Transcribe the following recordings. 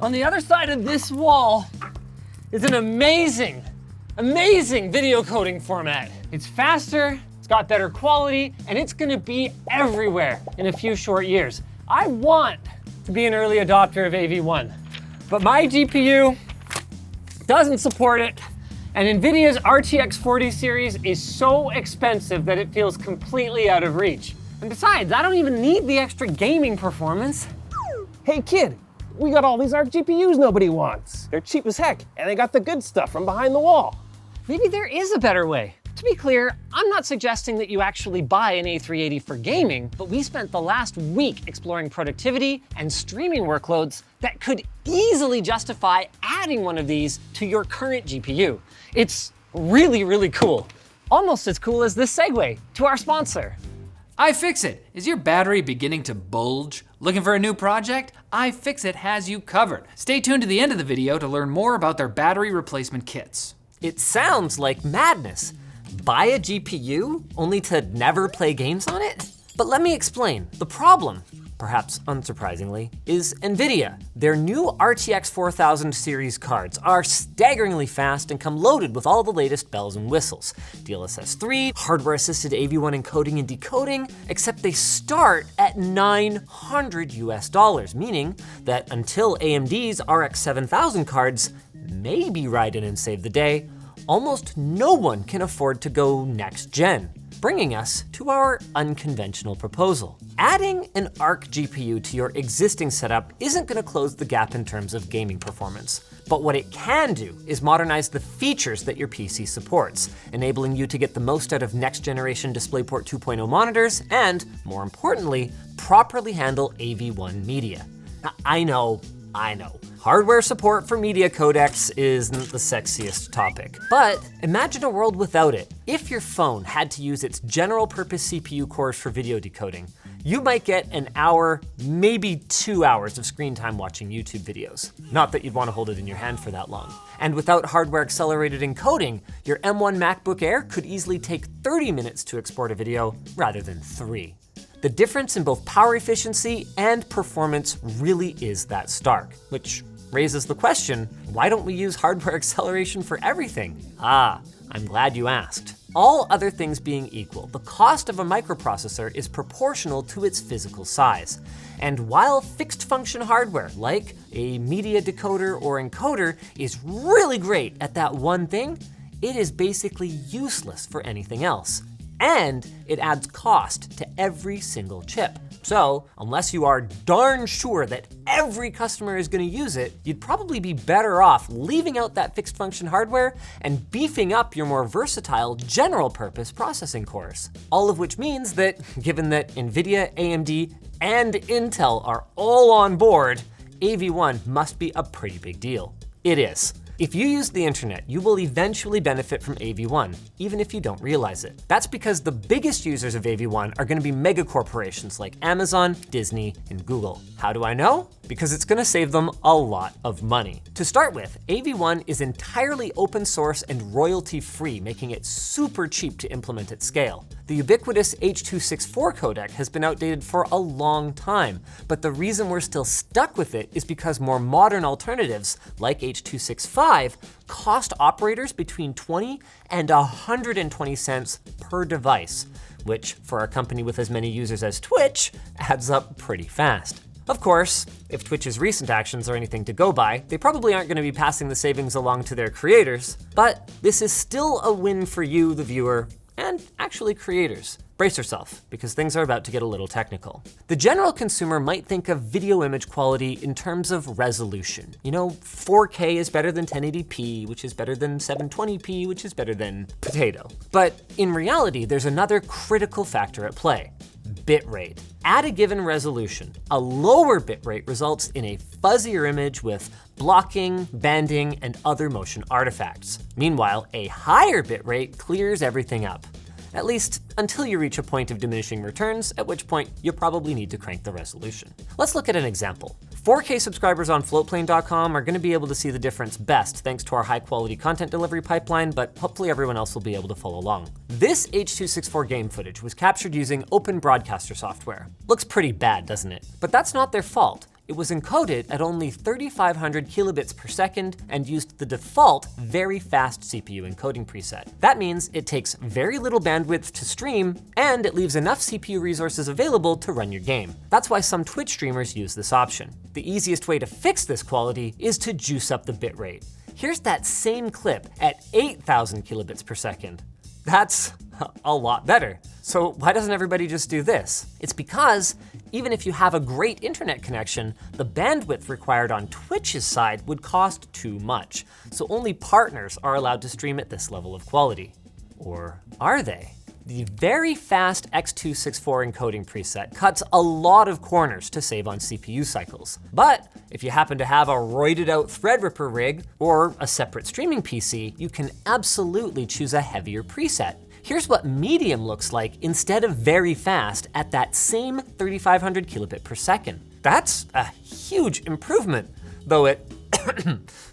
On the other side of this wall is an amazing video coding format. It's faster, it's got better quality, and it's gonna be everywhere in a few short years. I want to be an early adopter of AV1, but my GPU doesn't support it, and NVIDIA's RTX 40 series is so expensive that it feels completely out of reach. And besides, I don't even need the extra gaming performance. Hey kid, we got all these ARC GPUs nobody wants. They're cheap as heck, and they got the good stuff from behind the wall. Maybe there is a better way. To be clear, I'm not suggesting that you actually buy an A380 for gaming, but we spent the last week exploring productivity and streaming workloads that could easily justify adding one of these to your current GPU. It's really, really cool. Almost as cool as this segue to our sponsor. iFixit. Is your battery beginning to bulge? Looking for a new project? iFixit has you covered. Stay tuned to the end of the video to learn more about their battery replacement kits. It sounds like madness. Buy a GPU only to never play games on it? But let me explain. The problem, perhaps unsurprisingly, is NVIDIA. Their new RTX 4000 series cards are staggeringly fast and come loaded with all the latest bells and whistles. DLSS 3, hardware-assisted AV1 encoding and decoding, except they start at $900 US, meaning that until AMD's RX 7000 cards maybe ride in and save the day, almost no one can afford to go next gen, bringing us to our unconventional proposal. Adding an ARC GPU to your existing setup isn't gonna close the gap in terms of gaming performance, but what it can do is modernize the features that your PC supports, enabling you to get the most out of next generation DisplayPort 2.0 monitors and, more importantly, properly handle AV1 media. Now, I know. Hardware support for media codecs isn't the sexiest topic, but imagine a world without it. If your phone had to use its general purpose CPU cores for video decoding, you might get an hour, maybe 2 hours of screen time watching YouTube videos. Not that you'd want to hold it in your hand for that long. And without hardware accelerated encoding, your M1 MacBook Air could easily take 30 minutes to export a video rather than 3. The difference in both power efficiency and performance really is that stark, which raises the question, why don't we use hardware acceleration for everything? I'm glad you asked. All other things being equal, the cost of a microprocessor is proportional to its physical size. And while fixed function hardware, like a media decoder or encoder, is really great at that one thing, it is basically useless for anything else. And it adds cost to every single chip. So, unless you are darn sure that every customer is gonna use it, you'd probably be better off leaving out that fixed function hardware and beefing up your more versatile general purpose processing cores. All of which means that, given that NVIDIA, AMD, and Intel are all on board, AV1 must be a pretty big deal. It is. If you use the internet, you will eventually benefit from AV1, even if you don't realize it. That's because the biggest users of AV1 are gonna be mega corporations like Amazon, Disney, and Google. How do I know? Because it's gonna save them a lot of money. To start with, AV1 is entirely open source and royalty free, making it super cheap to implement at scale. The ubiquitous H.264 codec has been outdated for a long time, but the reason we're still stuck with it is because more modern alternatives, like H.265, cost operators between 20 and 120 cents per device, which for a company with as many users as Twitch adds up pretty fast. Of course, if Twitch's recent actions are anything to go by, they probably aren't going to be passing the savings along to their creators, but this is still a win for you, the viewer, and actually creators. Brace yourself, because things are about to get a little technical. The general consumer might think of video image quality in terms of resolution. 4K is better than 1080p, which is better than 720p, which is better than potato. But in reality, there's another critical factor at play: bitrate. At a given resolution, a lower bitrate results in a fuzzier image with blocking, banding, and other motion artifacts. Meanwhile, a higher bitrate clears everything up. At least until you reach a point of diminishing returns, at which point you'll probably need to crank the resolution. Let's look at an example. 4K subscribers on floatplane.com are gonna be able to see the difference best thanks to our high quality content delivery pipeline, but hopefully everyone else will be able to follow along. This H.264 game footage was captured using open broadcaster software. Looks pretty bad, doesn't it? But that's not their fault. It was encoded at only 3,500 kilobits per second and used the default very fast CPU encoding preset. That means it takes very little bandwidth to stream, and it leaves enough CPU resources available to run your game. That's why some Twitch streamers use this option. The easiest way to fix this quality is to juice up the bitrate. Here's that same clip at 8,000 kilobits per second. That's a lot better. So why doesn't everybody just do this? It's because even if you have a great internet connection, the bandwidth required on Twitch's side would cost too much. So only partners are allowed to stream at this level of quality. Or are they? The very fast X264 encoding preset cuts a lot of corners to save on CPU cycles. But if you happen to have a roided out Threadripper rig or a separate streaming PC, you can absolutely choose a heavier preset. Here's what medium looks like instead of very fast at that same 3,500 kilobit per second. That's a huge improvement, though it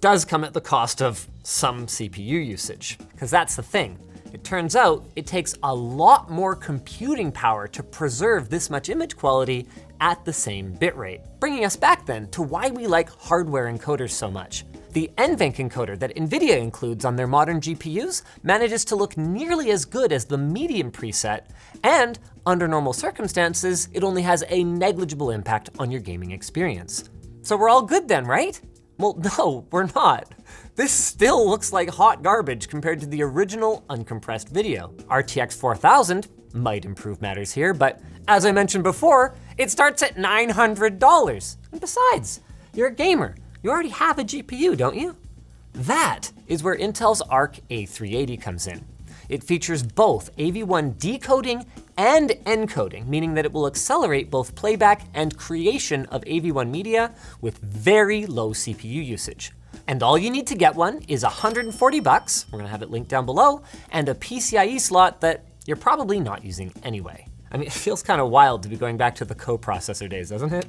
does come at the cost of some CPU usage, because that's the thing. It turns out it takes a lot more computing power to preserve this much image quality at the same bitrate. Bringing us back then to why we like hardware encoders so much. The NVENC encoder that NVIDIA includes on their modern GPUs manages to look nearly as good as the medium preset, and under normal circumstances, it only has a negligible impact on your gaming experience. So we're all good then, right? Well, no, we're not. This still looks like hot garbage compared to the original uncompressed video. RTX 4000 might improve matters here, but as I mentioned before, it starts at $900. And besides, you're a gamer. You already have a GPU, don't you? That is where Intel's Arc A380 comes in. It features both AV1 decoding and encoding, meaning that it will accelerate both playback and creation of AV1 media with very low CPU usage. And all you need to get one is $140, we're gonna have it linked down below, and a PCIe slot that you're probably not using anyway. I mean, it feels kind of wild to be going back to the coprocessor days, doesn't it?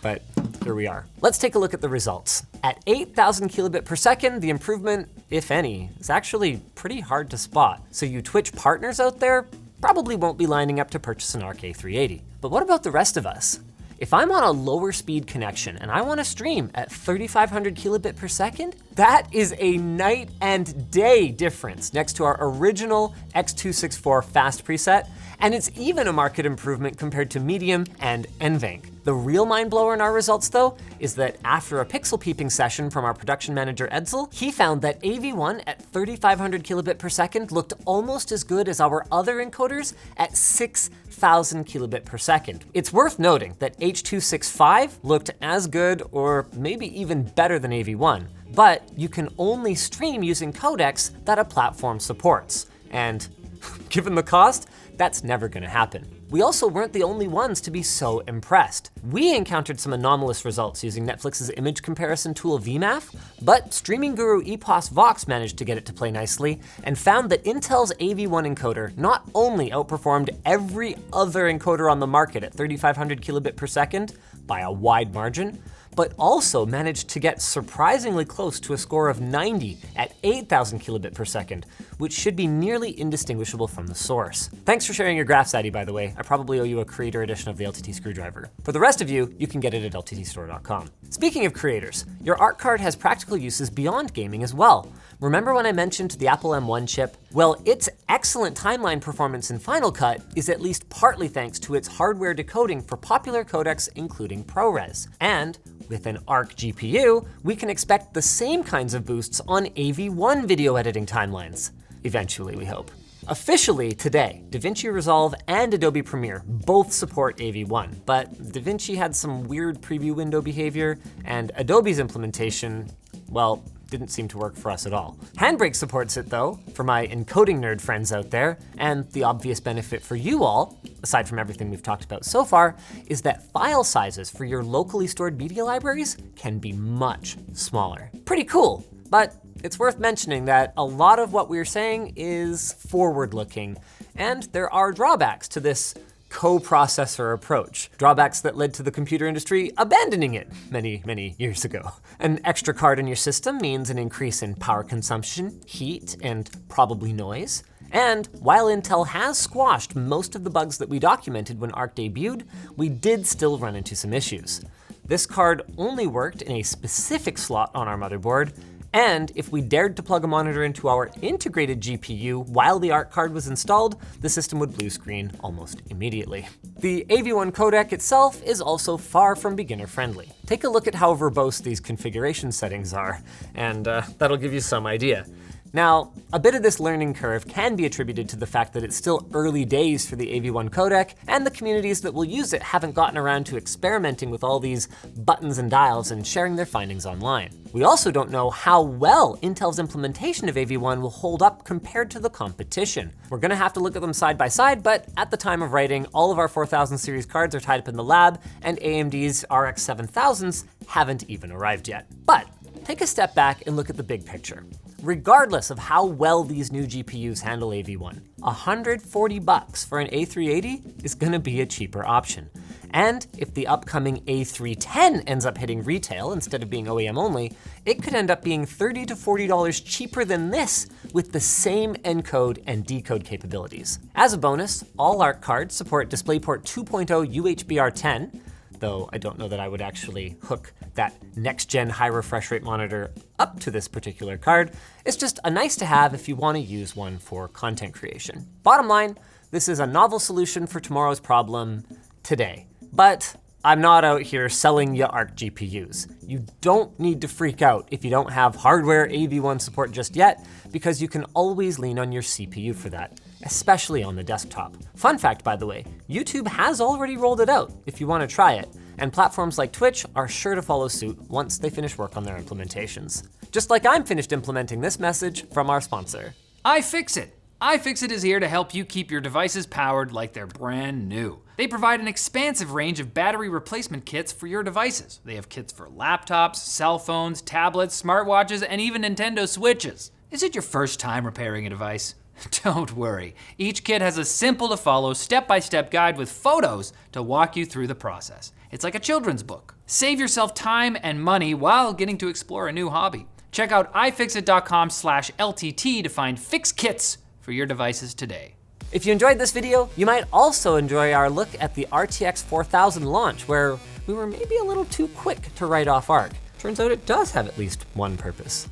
But here we are. Let's take a look at the results. At 8,000 kilobit per second, the improvement, if any, is actually pretty hard to spot. So you Twitch partners out there probably won't be lining up to purchase an Arc A380. But what about the rest of us? If I'm on a lower speed connection and I wanna stream at 3,500 kilobit per second, that is a night and day difference next to our original X264 fast preset, and it's even a market improvement compared to medium and NVENC. The real mind blower in our results though, is that after a pixel peeping session from our production manager Edsel, he found that AV1 at 3,500 kilobit per second looked almost as good as our other encoders at 6,000 kilobit per second. It's worth noting that H.265 looked as good or maybe even better than AV1, but you can only stream using codecs that a platform supports. And given the cost, that's never gonna happen. We also weren't the only ones to be so impressed. We encountered some anomalous results using Netflix's image comparison tool VMAF, but streaming guru Epos Vox managed to get it to play nicely and found that Intel's AV1 encoder not only outperformed every other encoder on the market at 3,500 kilobit per second by a wide margin, but also managed to get surprisingly close to a score of 90 at 8,000 kilobit per second, which should be nearly indistinguishable from the source. Thanks for sharing your graphs, Addy, by the way. I probably owe you a creator edition of the LTT screwdriver. For the rest of you, you can get it at lttstore.com. Speaking of creators, your art card has practical uses beyond gaming as well. Remember when I mentioned the Apple M1 chip? Well, its excellent timeline performance in Final Cut is at least partly thanks to its hardware decoding for popular codecs, including ProRes. And with an Arc GPU, we can expect the same kinds of boosts on AV1 video editing timelines. Eventually, we hope. Officially today, DaVinci Resolve and Adobe Premiere both support AV1, but DaVinci had some weird preview window behavior, and Adobe's implementation, well, didn't seem to work for us at all. Handbrake supports it though, for my encoding nerd friends out there, and the obvious benefit for you all, aside from everything we've talked about so far, is that file sizes for your locally stored media libraries can be much smaller. Pretty cool, but it's worth mentioning that a lot of what we're saying is forward-looking, and there are drawbacks to this co-processor approach, drawbacks that led to the computer industry abandoning it many, many years ago. An extra card in your system means an increase in power consumption, heat, and probably noise. And while Intel has squashed most of the bugs that we documented when Arc debuted, we did still run into some issues. This card only worked in a specific slot on our motherboard, and if we dared to plug a monitor into our integrated GPU while the ARC card was installed, the system would blue screen almost immediately. The AV1 codec itself is also far from beginner friendly. Take a look at how verbose these configuration settings are, and that'll give you some idea. Now, a bit of this learning curve can be attributed to the fact that it's still early days for the AV1 codec, and the communities that will use it haven't gotten around to experimenting with all these buttons and dials and sharing their findings online. We also don't know how well Intel's implementation of AV1 will hold up compared to the competition. We're gonna have to look at them side by side, but at the time of writing, all of our 4000 series cards are tied up in the lab, and AMD's RX 7000s haven't even arrived yet. But take a step back and look at the big picture. Regardless of how well these new GPUs handle AV1, $140 for an A380 is gonna be a cheaper option. And if the upcoming A310 ends up hitting retail instead of being OEM only, it could end up being $30 to $40 cheaper than this with the same encode and decode capabilities. As a bonus, all ARC cards support DisplayPort 2.0 UHBR10, though I don't know that I would actually hook that next-gen high refresh rate monitor up to this particular card. It's just a nice to have if you want to use one for content creation. Bottom line, this is a novel solution for tomorrow's problem today. But I'm not out here selling you ARC GPUs. You don't need to freak out if you don't have hardware AV1 support just yet, because you can always lean on your CPU for that, especially on the desktop. Fun fact, by the way, YouTube has already rolled it out if you want to try it, and platforms like Twitch are sure to follow suit once they finish work on their implementations. Just like I'm finished implementing this message from our sponsor. iFixit. iFixit is here to help you keep your devices powered like they're brand new. They provide an expansive range of battery replacement kits for your devices. They have kits for laptops, cell phones, tablets, smartwatches, and even Nintendo Switches. Is it your first time repairing a device? Don't worry. Each kit has a simple to follow step-by-step guide with photos to walk you through the process. It's like a children's book. Save yourself time and money while getting to explore a new hobby. Check out ifixit.com/LTT to find fix kits for your devices today. If you enjoyed this video, you might also enjoy our look at the RTX 4000 launch, where we were maybe a little too quick to write off ARC. Turns out it does have at least one purpose.